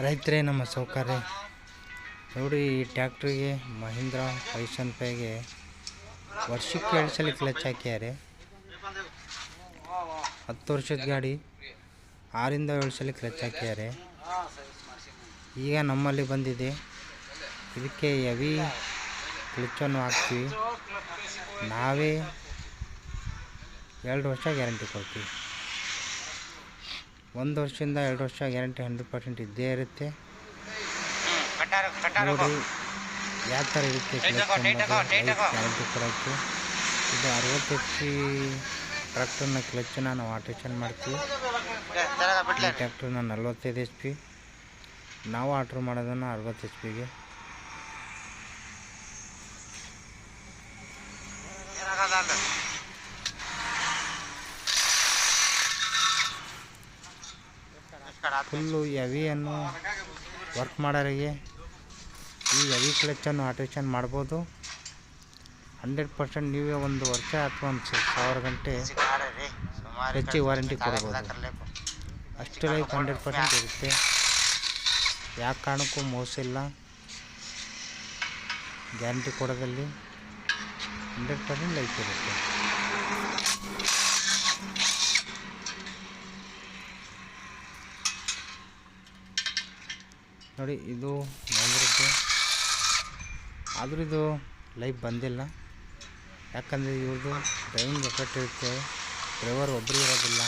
ರೈತರೇ ನಮ್ಮ ಸೌಕರ್ಯ ನೋಡಿ. ಈ ಟ್ಯಾಕ್ಟ್ರಿಗೆ ಮಹೀಂದ್ರ 500 ರೂಪಾಯಿಗೆ ವರ್ಷಕ್ಕೆ 2 ಸಲ ಕ್ಲಚ್ ಹಾಕ್ಯಾರೆ. 10 ವರ್ಷದ ಗಾಡಿ 6ರಿಂದ 7 ಸಲ ಕ್ಲಚ್ ಹಾಕ್ಯಾರೆ. ಈಗ ನಮ್ಮಲ್ಲಿ ಬಂದಿದೆ. ಇದಕ್ಕೆ ಹೆವಿ ಕ್ಲಚ್ಚನ್ನು ಹಾಕ್ತೀವಿ. ನಾವೇ 2 ವರ್ಷ ಗ್ಯಾರಂಟಿ ಕೊಡ್ತೀವಿ. 1 ವರ್ಷದಿಂದ 2 ವರ್ಷ ಗ್ಯಾರಂಟಿ 100% ಇದ್ದೇ ಇರುತ್ತೆ. ನೋಡಿ ಯಾವ ಥರ ಇರುತ್ತೆ ಗ್ಯಾರಂಟಿ ಕೊಡೋಕ್ಕೆ. ಇದು 60 HP ಟ್ರ್ಯಾಕ್ಟರ್ನ ಕ್ಲಚ್ಚನ್ನ ನಾವು ಆಲ್ಟ್ರೇಷನ್ ಮಾಡ್ತೀವಿ. ಈ ಟ್ರ್ಯಾಕ್ಟರ್ನ 45 HP, ನಾವು ಆರ್ಡ್ರ್ ಮಾಡೋದನ್ನು 60 HP. ಫುಲ್ಲು ಹೆವಿಯನ್ನು ವರ್ಕ್ ಮಾಡೋರಿಗೆ ಈ ಹೆವಿ ಕ್ಲಚ್ಚನ್ನು ಆಲ್ಟ್ರೇಷನ್ ಮಾಡ್ಬೋದು. 100% ನೀವೇ 1 ವರ್ಷ ಅಥವಾ 1000 ಗಂಟೆ ಹೆಚ್ಚಿಗೆ ವಾರಂಟಿ ಕೊಡ್ಬೋದು. ಅಷ್ಟು ಲೈಫ್ 100% ಇರುತ್ತೆ. ಯಾವ ಕಾರಣಕ್ಕೂ ಮೋಸ ಇಲ್ಲ. ಗ್ಯಾರಂಟಿ ಕೊಡೋದಲ್ಲಿ 100% ಲೈಫ್ ಇರುತ್ತೆ. ನೋಡಿ ಇದು ಮಹೀಂದ್ರದ್ದು. ಆದರೂ ಇದು ಲೈಫ್ ಬಂದಿಲ್ಲ. ಯಾಕಂದರೆ ಇವ್ರದ್ದು ಡ್ರೈವಿಂಗ್ ಎಫೆಕ್ಟ್ ಇರುತ್ತೆ. ಡ್ರೈವರ್ ಒಬ್ಬರು ಇರೋದಿಲ್ಲ.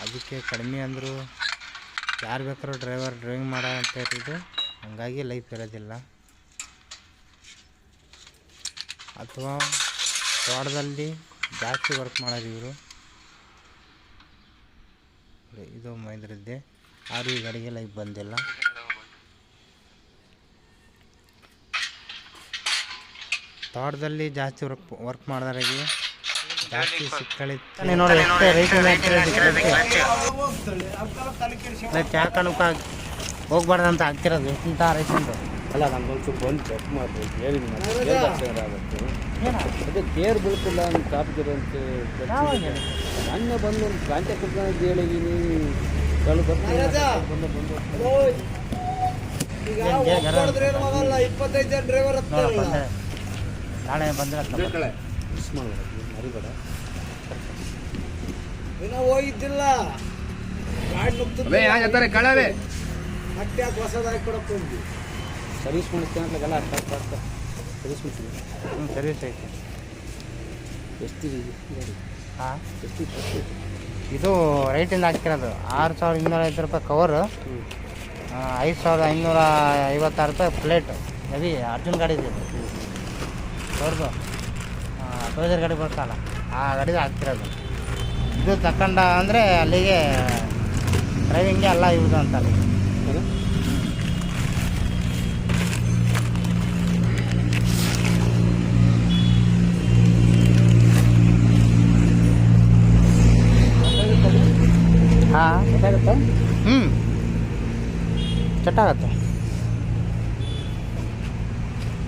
ಅದಕ್ಕೆ ಕಡಿಮೆ ಅಂದರೂ ಯಾರು ಬೇಕಾದ್ರೂ ಡ್ರೈವಿಂಗ್ ಮಾಡೋ ಅಂತ ಇರೋದು. ಹಂಗಾಗಿ ಲೈಫ್ ಇರೋದಿಲ್ಲ. ಅಥವಾ ತೋಟದಲ್ಲಿ ಜಾಸ್ತಿ ವರ್ಕ್ ಮಾಡೋರು ಇವರು. ಇದು ಮಹೀಂದ್ರದ್ದೇ. ಆದರೂ ಈ ಗಾಡಿಗೆ ಲೈಫ್ ಬಂದಿಲ್ಲ. ತೋಟದಲ್ಲಿ ಜಾಸ್ತಿ ವರ್ಕ್ ಮಾಡೋರಿಗೆ ಜಾಸ್ತಿ ಸಿಕ್ಕಳಿತ್ತು. ನೋಡಿ ಎಷ್ಟೇ ಯಾಕನಕ ಹೋಗ್ಬಾರ್ದು ಅಂತ ಆಗ್ತಿರೋದು ಎಂಥ ರೈತಂದು ಅಲ್ಲ. ನಮ್ಗೊಂದು ಬಂದು ಚೆಕ್ ಮಾಡಿ ಹೇಳಿ ಆಗುತ್ತೆ. ಅದೇ ಕೇರ್ ಬೀಳ್ತಿಲ್ಲ ಅಂತ ಕಾಪಿದಿರಂತೆ ನನ್ನ ಬಂದು ಒಂದು ಕಾಂಟ್ಯಾಕ್ಟ್ ಕೊಡ್ಕೊಂಡು ಹೇಳಿದೀನಿ. ನಾಳೆ ಬಂದ್ರೆ ಮಿಸ್ ಮಾಡ್ಬೇಡ, ಮರಿಬೇಡ. ಹೋಗಿದ್ದಿಲ್ಲ ಕಳವೆ ಮತ್ತೆ ಯಾಕೆ ಹೊಸದಾಗಿ ಕೊಡಕ್ಕೆ ಹೋಗಿ ಸರ್ವಿಸ್ ಮಾಡಿಸ್ತೇನೆ ಅಂತಲ್ಲ. ಅಷ್ಟು ಸರ್ವಿಸ್ ಮಾಡ್ತೀನಿ. ಸರ್ವಿಸ್ ಐತೆ. ಎಷ್ಟಿದೆ ಹಾಂ, ಎಷ್ಟು? ಇದು ರೈಟಿಂದ ಹಾಕಿರೋದು 6250 ರೂಪಾಯಿ ಕವರು, 5556 ರೂಪಾಯಿ ಪ್ಲೇಟ್. ಹೆವಿ ಅರ್ಜುನ್ ಗಾಡಿ ಇದೆ ಅವ್ರದ್ದು. ಟೋಜರ್ ಗಾಡಿ ಬರ್ತಲ್ಲ, ಆ ಗಾಡಿದು ಹಾಕ್ತಿರೋದು. ಇದು ತಗೊಂಡ ಅಂದರೆ ಅಲ್ಲಿಗೆ ಡ್ರೈವಿಂಗ್ಗೆ ಎಲ್ಲ ಯೂಸ್ ಅಂತ ಅಲ್ಲಿ. ಹಾಂ, ಗೊತ್ತಾಗುತ್ತಾ? ಚಟ್ಟಾಗತ್ತೆ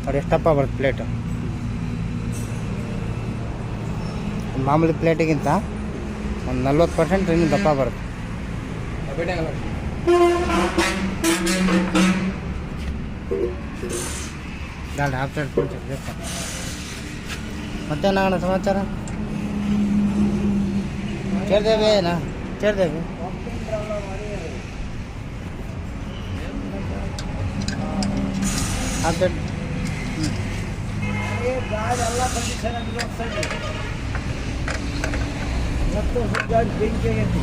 ನೋಡಿ. ಎಷ್ಟಪ್ಪ ಬರುತ್ತೆ ಪ್ಲೇಟು. ಮಾಮೂಲಿ ಪ್ಲೇಟಿಗಿಂತ ಒಂದು 40% ಇನ್ನೂ ದಪ್ಪ ಬರುತ್ತೆ. ಹಾಫ್ ಪ್ಲೇಟ್ ಕೊಡ್ತೀವಿ. ಮತ್ತೇನಾಗೋಣ ಸಮಾಚಾರ? ಸೇರ್ದೇವೇನಾ? ಸೇರ್ದೇವೆ. Half plate. ಗಾಡಿ ಎಲ್ಲ ಕಂಡೀಷನ್ ಆಗಿ ಇವತ್ತು ಗಾಡಿ ಬೆಂಕಿ ಆಗೈತಿ.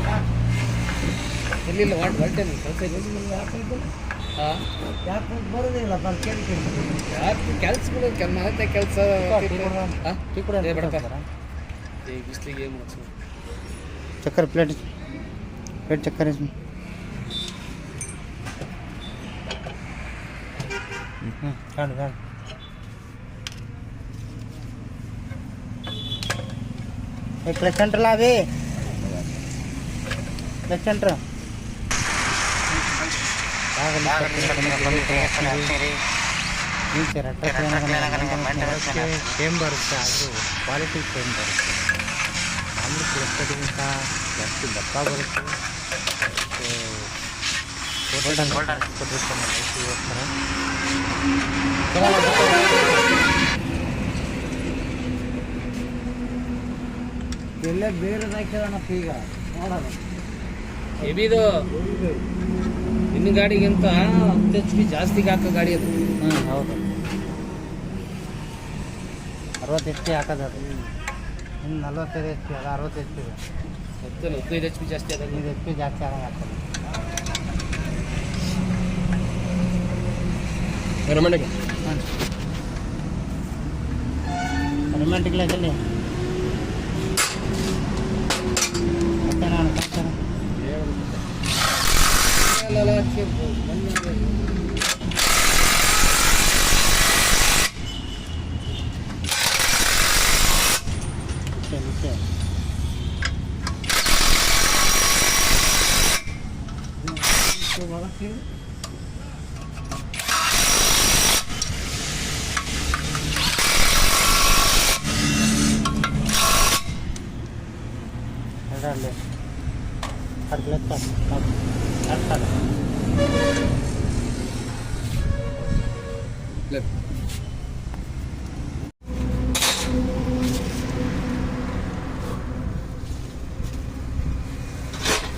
ಎಲ್ಲಿಲ್ಲ ಹೊರಟೇನೆ ಯಾಕೆ ಬರೋದಿಲ್ಲ ಕೆಲ್ಸಗಳು ಮತ್ತೆ ಕೆಲಸ ಬಿಸ್ಲಿಗೆ ಏನು ಚಕ್ಕರ್ ಪ್ಲೇಟ್ ಚಕ್ಕರ್. ಕಾಡು ಕಾಡು क्लच सेंटर ला अभी क्लच सेंटर ಸೇಮ್ ಬರುತ್ತೆ. ಆದರೂ ಕ್ವಾಲಿಟಿ ಸೇಮ್ ಬರುತ್ತೆ. ಕ್ಲಚ್ಗಿಂತ ಜಾಸ್ತಿ ದಪ್ಪ ಬರುತ್ತೆ. ಕೊಟ್ಟಿರ್ತಾನೆ ಲೈಫಿಗೋಸ್ಕರ. ಎಲ್ಲೇ ಬೇರೆ ಹಾಕಿರೋಣಪ್ಪ ಈಗ ನೋಡೋಣ. ಇದು ನಿನ್ನ ಗಾಡಿಗಿಂತ 10 HP ಜಾಸ್ತಿಗೆ ಹಾಕೋ ಗಾಡಿ ಅದು. ಹೌದು 60 HP ಹಾಕೋದು ಅದು. ಇನ್ನು 45 HP ಅದು 60 HP ಇದೆ. 15 HP ಜಾಸ್ತಿ ಅದ. 5 HP ಜಾಸ್ತಿ ಆದಂಗೆ ಆಗ್ತದೆ. ರಮಣಗೆ ರೊಮ್ಯಾಂಟಿಕ್ ಲೈಫಲ್ಲಿ ಮತ್ತೆ ನಾನು ಕಳ್ಸೋಣ. ಅದರಲ್ಲಿ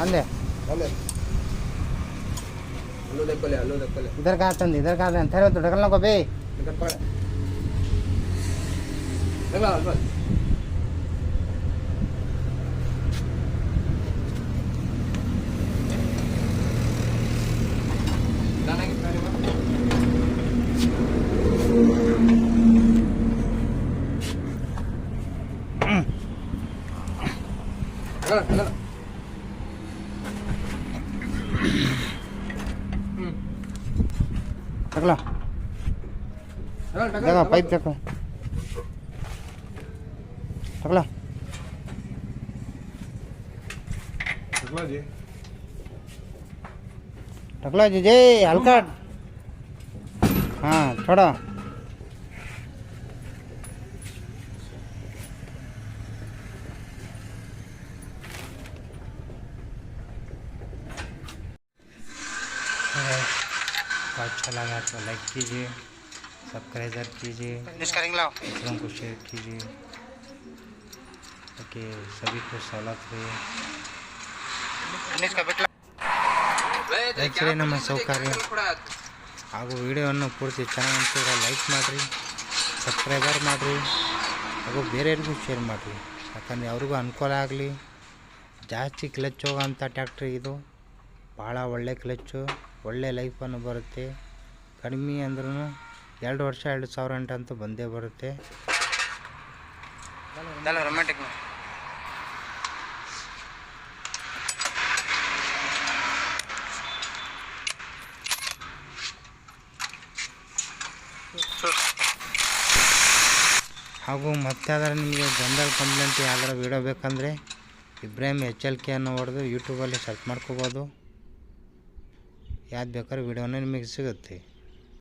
अंदे इधर कहाँ तंदी इधर कहाँ तंदी ठहरो तो ढकलना को बे ढकला देखो पाइप देखो ढकला ढकला जी जय हल्का हाँ थोड़ा अच्छा लगा तो लाइक कीजिए, सब्सक्राइब कीजिए, दूसरों को शेयर कीजिए ताकि सभी को सहूलत रहे. ಆ್ಯಕ್ಚುಲಿ ನಮ್ಮ ಸೌಕರ್ಯ ಹಾಗೂ ವಿಡಿಯೋವನ್ನು ಪೂರ್ತಿ ಚೆನ್ನಾಗಿ ಅನಿಸಿದ್ರೆ ಲೈಕ್ ಮಾಡಿರಿ, ಸಬ್ಸ್ಕ್ರೈಬರ್ ಮಾಡಿರಿ ಹಾಗೂ ಬೇರೆಯವ್ರಿಗೂ ಶೇರ್ ಮಾಡಿರಿ. ಯಾಕಂದರೆ ಅವ್ರಿಗೂ ಅನುಕೂಲ ಆಗಲಿ. ಜಾಸ್ತಿ ಕ್ಲಚ್ ಹೋಗೋಂಥ ಟ್ಯಾಕ್ಟ್ರಿ ಇದು. ಭಾಳ ಒಳ್ಳೆ ಕ್ಲಚ್ಚು, ಒಳ್ಳೆ ಲೈಫನ್ನು ಬರುತ್ತೆ. ಕಡಿಮೆ ಅಂದ್ರೂ 2 ವರ್ಷ 2,000 ಗಂಟೆ ಅಂತೂ ಬಂದೇ ಬರುತ್ತೆ. ರೊಮ್ಯಾಂಟಿಕ್ ಹಾಗೂ ಮತ್ತೆ ಆದರೆ ನಿಮಗೆ ಜನರಲ್ ಕಂಪ್ಲೇಂಟ್ ಯಾವ್ದಾರ ವೀಡಿಯೋ ಬೇಕಂದರೆ ಇಬ್ರಾಹಿಂ HLK ಅನ್ನೋ ಹೊಡೆದು ಯೂಟ್ಯೂಬಲ್ಲಿ ಸರ್ಚ್ ಮಾಡ್ಕೋಬೋದು. ಯಾವ್ದು ಬೇಕಾದ್ರೂ ವೀಡಿಯೋನೇ ನಿಮಗೆ ಸಿಗುತ್ತೆ.